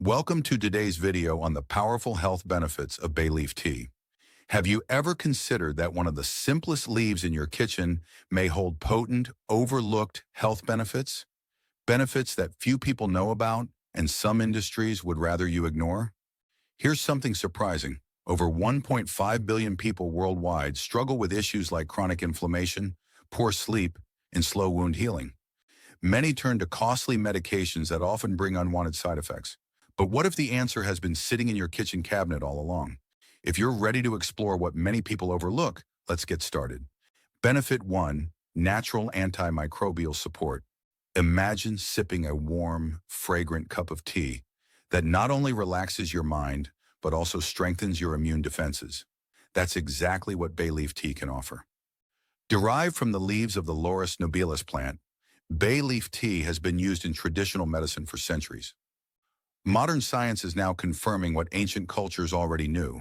Welcome to today's video on the powerful health benefits of bay leaf tea. Have you ever considered that one of the simplest leaves in your kitchen may hold potent, overlooked health benefits? Benefits that few people know about and some industries would rather you ignore? Here's something surprising. Over 1.5 billion people worldwide struggle with issues like chronic inflammation, poor sleep, and slow wound healing. Many turn to costly medications that often bring unwanted side effects. But what if the answer has been sitting in your kitchen cabinet all along? If you're ready to explore what many people overlook, let's get started. Benefit 1. Natural antimicrobial support. Imagine sipping a warm, fragrant cup of tea that not only relaxes your mind, but also strengthens your immune defenses. That's exactly what bay leaf tea can offer. Derived from the leaves of the Laurus nobilis plant, bay leaf tea has been used in traditional medicine for centuries. Modern science is now confirming what ancient cultures already knew.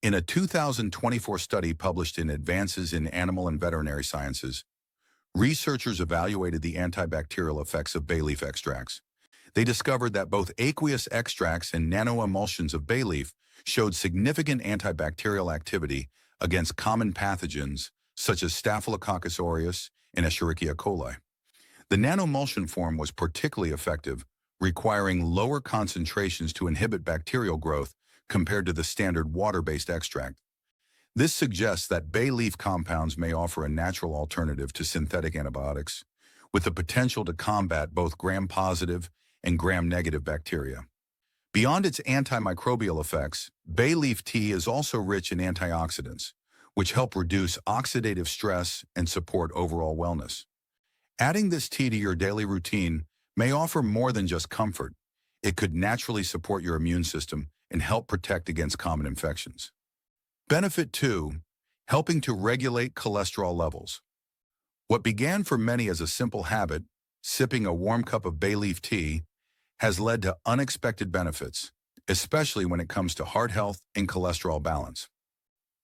In a 2024 study published in Advances in Animal and Veterinary Sciences, researchers evaluated the antibacterial effects of bay leaf extracts. They discovered that both aqueous extracts and nanoemulsions of bay leaf showed significant antibacterial activity against common pathogens such as Staphylococcus aureus and Escherichia coli. The nanoemulsion form was particularly effective, requiring lower concentrations to inhibit bacterial growth compared to the standard water-based extract. This suggests that bay leaf compounds may offer a natural alternative to synthetic antibiotics, with the potential to combat both gram-positive and gram-negative bacteria. Beyond its antimicrobial effects, bay leaf tea is also rich in antioxidants, which help reduce oxidative stress and support overall wellness. Adding this tea to your daily routine may offer more than just comfort. It could naturally support your immune system and help protect against common infections. Benefit 2. Helping to regulate cholesterol levels. What began for many as a simple habit, sipping a warm cup of bay leaf tea, has led to unexpected benefits, especially when it comes to heart health and cholesterol balance.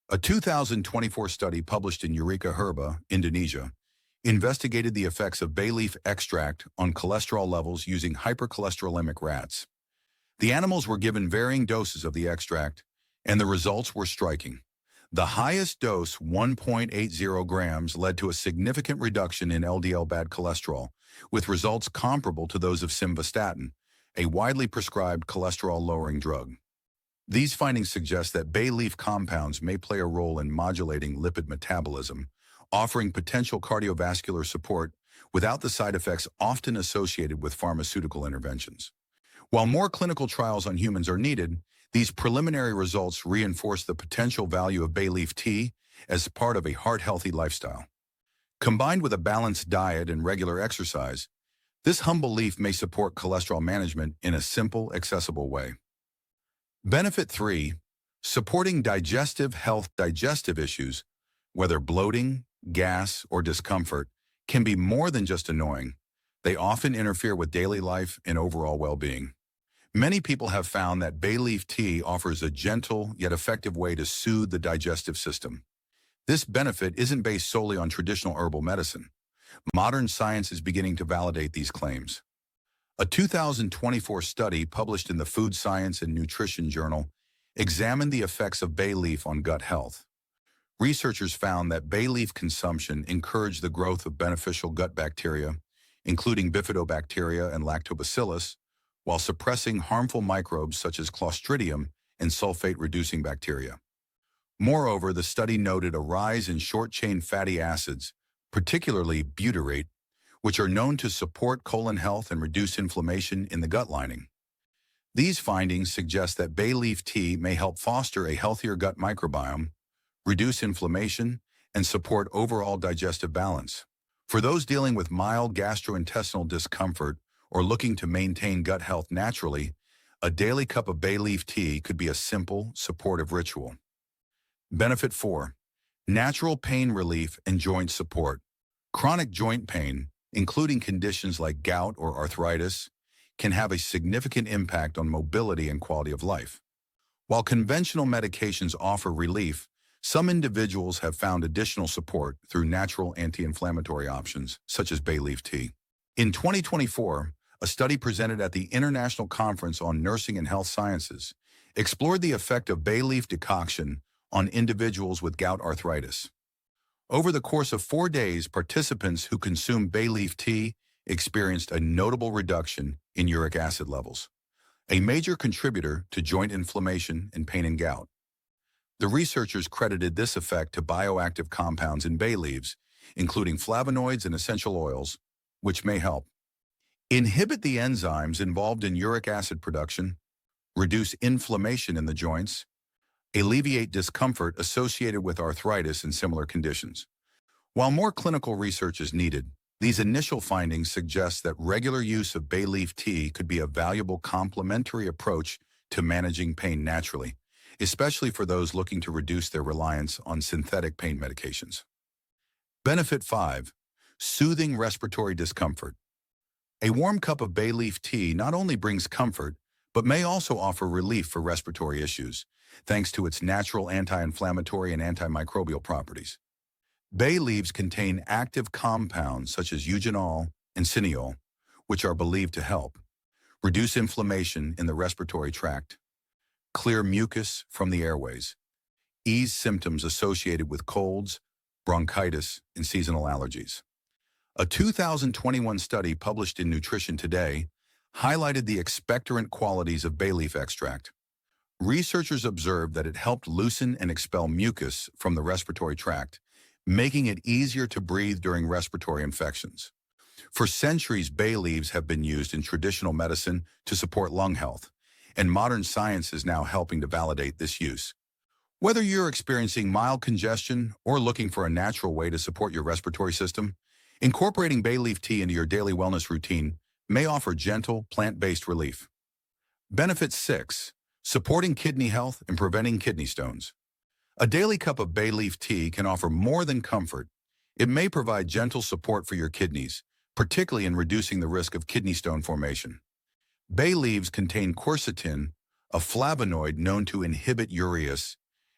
A 2024 study published in Herbal, Indonesia, investigated the effects of bay leaf extract on cholesterol levels using hypercholesterolemic rats. The animals were given varying doses of the extract, and the results were striking. The highest dose, 1.80 grams, led to a significant reduction in LDL bad cholesterol, with results comparable to those of simvastatin, a widely prescribed cholesterol-lowering drug. These findings suggest that bay leaf compounds may play a role in modulating lipid metabolism, offering potential cardiovascular support without the side effects often associated with pharmaceutical interventions. While more clinical trials on humans are needed, these preliminary results reinforce the potential value of bay leaf tea as part of a heart-healthy lifestyle. Combined with a balanced diet and regular exercise, this humble leaf may support cholesterol management in a simple, accessible way. Benefit 3. Supporting digestive health. Digestive issues, whether bloating, gas, or discomfort, can be more than just annoying. They often interfere with daily life and overall well-being. Many people have found that bay leaf tea offers a gentle yet effective way to soothe the digestive system. This benefit isn't based solely on traditional herbal medicine. Modern science is beginning to validate these claims. A 2024 study published in the Food Science and Nutrition Journal examined the effects of bay leaf on gut health. Researchers found that bay leaf consumption encouraged the growth of beneficial gut bacteria, including bifidobacteria and lactobacillus, while suppressing harmful microbes such as Clostridium and sulfate-reducing bacteria. Moreover, the study noted a rise in short-chain fatty acids, particularly butyrate, which are known to support colon health and reduce inflammation in the gut lining. These findings suggest that bay leaf tea may help foster a healthier gut microbiome, reduce inflammation, and support overall digestive balance. For those dealing with mild gastrointestinal discomfort or looking to maintain gut health naturally, a daily cup of bay leaf tea could be a simple, supportive ritual. Benefit 4. Natural pain relief and joint support. Chronic joint pain, including conditions like gout or arthritis, can have a significant impact on mobility and quality of life. While conventional medications offer relief, some individuals have found additional support through natural anti-inflammatory options, such as bay leaf tea. In 2024, a study presented at the International Conference on Nursing and Health Sciences, explored the effect of bay leaf decoction on individuals with gout arthritis. Over the course of 4 days, participants who consumed bay leaf tea experienced a notable reduction in uric acid levels, a major contributor to joint inflammation and pain in gout. The researchers credited this effect to bioactive compounds in bay leaves, including flavonoids and essential oils, which may help inhibit the enzymes involved in uric acid production, reduce inflammation in the joints, alleviate discomfort associated with arthritis and similar conditions. While more clinical research is needed, these initial findings suggest that regular use of bay leaf tea could be a valuable complementary approach to managing pain naturally, especially for those looking to reduce their reliance on synthetic pain medications. Benefit 5. Soothing respiratory discomfort. A warm cup of bay leaf tea not only brings comfort, but may also offer relief for respiratory issues, thanks to its natural anti-inflammatory and antimicrobial properties. Bay leaves contain active compounds such as eugenol and cineol, which are believed to help reduce inflammation in the respiratory tract, clear mucus from the airways, ease symptoms associated with colds, bronchitis, and seasonal allergies. A 2021 study published in Nutrition Today highlighted the expectorant qualities of bay leaf extract. Researchers observed that it helped loosen and expel mucus from the respiratory tract, making it easier to breathe during respiratory infections. For centuries, bay leaves have been used in traditional medicine to support lung health, and modern science is now helping to validate this use. Whether you're experiencing mild congestion or looking for a natural way to support your respiratory system, incorporating bay leaf tea into your daily wellness routine may offer gentle, plant-based relief. Benefit 6. Supporting kidney health and preventing kidney stones. A daily cup of bay leaf tea can offer more than comfort. It may provide gentle support for your kidneys, particularly in reducing the risk of kidney stone formation. Bay leaves contain quercetin, a flavonoid known to inhibit urease,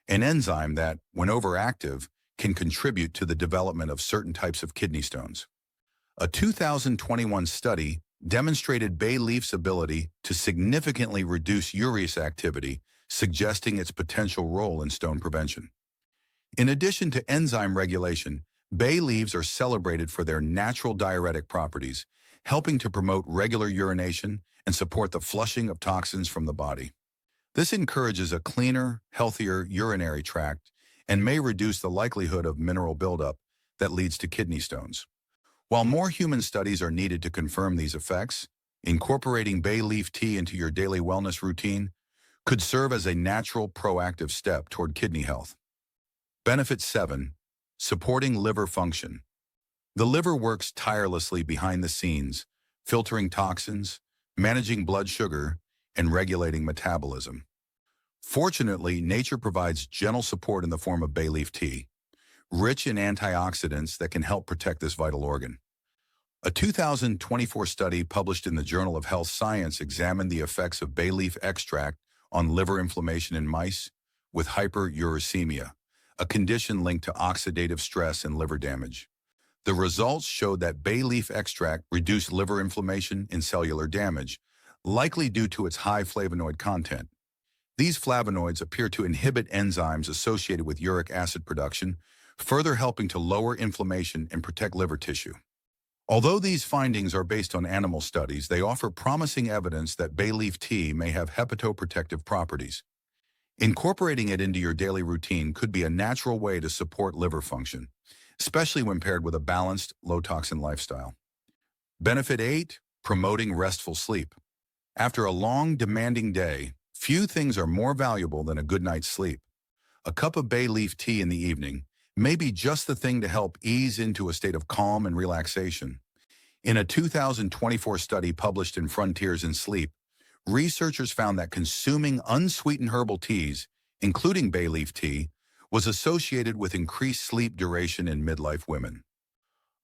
an enzyme that, when overactive, can contribute to the development of certain types of kidney stones. A 2021 study demonstrated bay leaf's ability to significantly reduce urease activity, suggesting its potential role in stone prevention. In addition to enzyme regulation, bay leaves are celebrated for their natural diuretic properties, helping to promote regular urination and support the flushing of toxins from the body. This encourages a cleaner, healthier urinary tract and may reduce the likelihood of mineral buildup that leads to kidney stones. While more human studies are needed to confirm these effects, incorporating bay leaf tea into your daily wellness routine could serve as a natural, proactive step toward kidney health. Benefit 7. Supporting liver function. The liver works tirelessly behind the scenes, filtering toxins, managing blood sugar, and regulating metabolism. Fortunately, nature provides gentle support in the form of bay leaf tea, rich in antioxidants that can help protect this vital organ. A 2024 study published in the Journal of Health Science examined the effects of bay leaf extract on liver inflammation in mice with hyperuricemia, a condition linked to oxidative stress and liver damage. The results showed that bay leaf extract reduced liver inflammation and cellular damage, likely due to its high flavonoid content. These flavonoids appear to inhibit enzymes associated with uric acid production, further helping to lower inflammation and protect liver tissue. Although these findings are based on animal studies, they offer promising evidence that bay leaf tea may have hepatoprotective properties. Incorporating it into your daily routine could be a natural way to support liver function, especially when paired with a balanced, low-toxin lifestyle. Benefit 8. Promoting restful sleep. After a long, demanding day, few things are more valuable than a good night's sleep. A cup of bay leaf tea in the evening may be just the thing to help ease into a state of calm and relaxation. In a 2024 study published in Frontiers in Sleep, researchers found that consuming unsweetened herbal teas, including bay leaf tea, was associated with increased sleep duration in midlife women.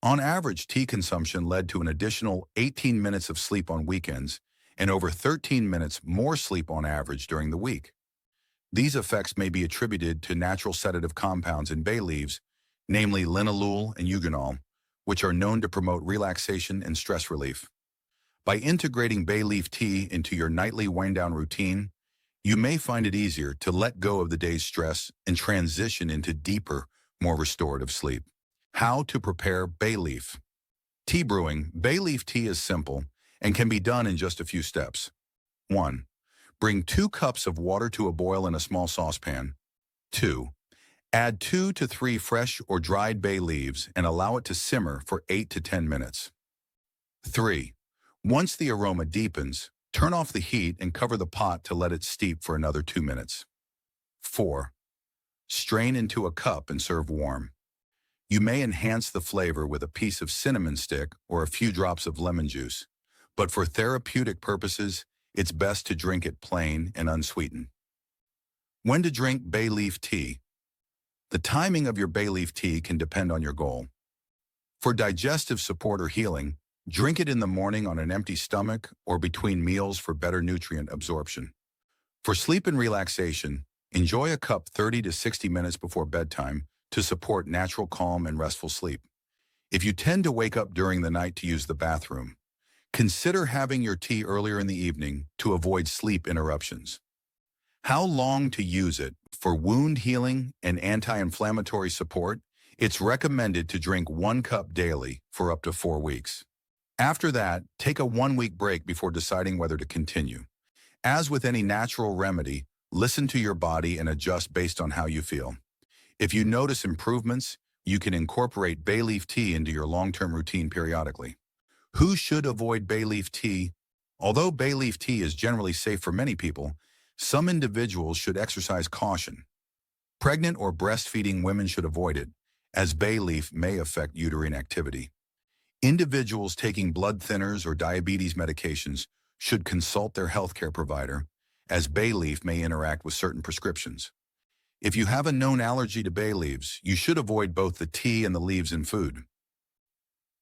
On average, tea consumption led to an additional 18 minutes of sleep on weekends and over 13 minutes more sleep on average during the week. These effects may be attributed to natural sedative compounds in bay leaves, namely linalool and eugenol, which are known to promote relaxation and stress relief. By integrating bay leaf tea into your nightly wind-down routine, you may find it easier to let go of the day's stress and transition into deeper, more restorative sleep. How to prepare bay leaf. Tea brewing. Bay leaf tea is simple and can be done in just a few steps. 1. Bring 2 cups of water to a boil in a small saucepan. 2. Add 2 to 3 fresh or dried bay leaves and allow it to simmer for 8 to 10 minutes. 3. Once the aroma deepens, turn off the heat and cover the pot to let it steep for another 2 minutes. 4. Strain into a cup and serve warm. You may enhance the flavor with a piece of cinnamon stick or a few drops of lemon juice, but for therapeutic purposes, it's best to drink it plain and unsweetened. When to drink bay leaf tea. The timing of your bay leaf tea can depend on your goal. For digestive support or healing, drink it in the morning on an empty stomach or between meals for better nutrient absorption. For sleep and relaxation, enjoy a cup 30 to 60 minutes before bedtime to support natural calm and restful sleep. If you tend to wake up during the night to use the bathroom, consider having your tea earlier in the evening to avoid sleep interruptions. How long to use it? For wound healing and anti-inflammatory support, it's recommended to drink 1 cup daily for up to 4 weeks. After that, take a 1-week break before deciding whether to continue. As with any natural remedy, listen to your body and adjust based on how you feel. If you notice improvements, you can incorporate bay leaf tea into your long-term routine periodically. Who should avoid bay leaf tea? Although bay leaf tea is generally safe for many people, some individuals should exercise caution. Pregnant or breastfeeding women should avoid it, as bay leaf may affect uterine activity. Individuals taking blood thinners or diabetes medications should consult their healthcare provider, as bay leaf may interact with certain prescriptions. If you have a known allergy to bay leaves, you should avoid both the tea and the leaves in food.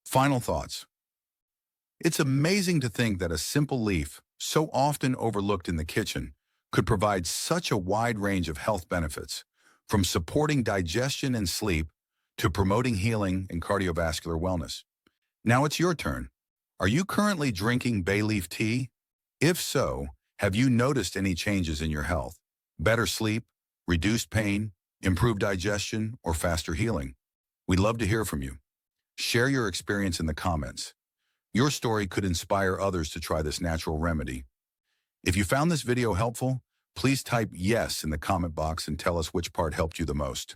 Final thoughts. It's amazing to think that a simple leaf, so often overlooked in the kitchen, could provide such a wide range of health benefits, from supporting digestion and sleep to promoting healing and cardiovascular wellness. Now it's your turn. Are you currently drinking bay leaf tea? If so, have you noticed any changes in your health? Better sleep, reduced pain, improved digestion, or faster healing? We'd love to hear from you. Share your experience in the comments. Your story could inspire others to try this natural remedy. If you found this video helpful, please type yes in the comment box and tell us which part helped you the most.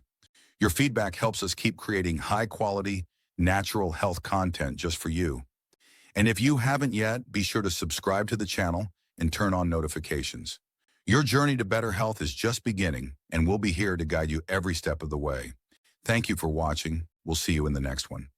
Your feedback helps us keep creating high-quality, natural health content just for you. And if you haven't yet, be sure to subscribe to the channel and turn on notifications. Your journey to better health is just beginning, and we'll be here to guide you every step of the way. Thank you for watching. We'll see you in the next one.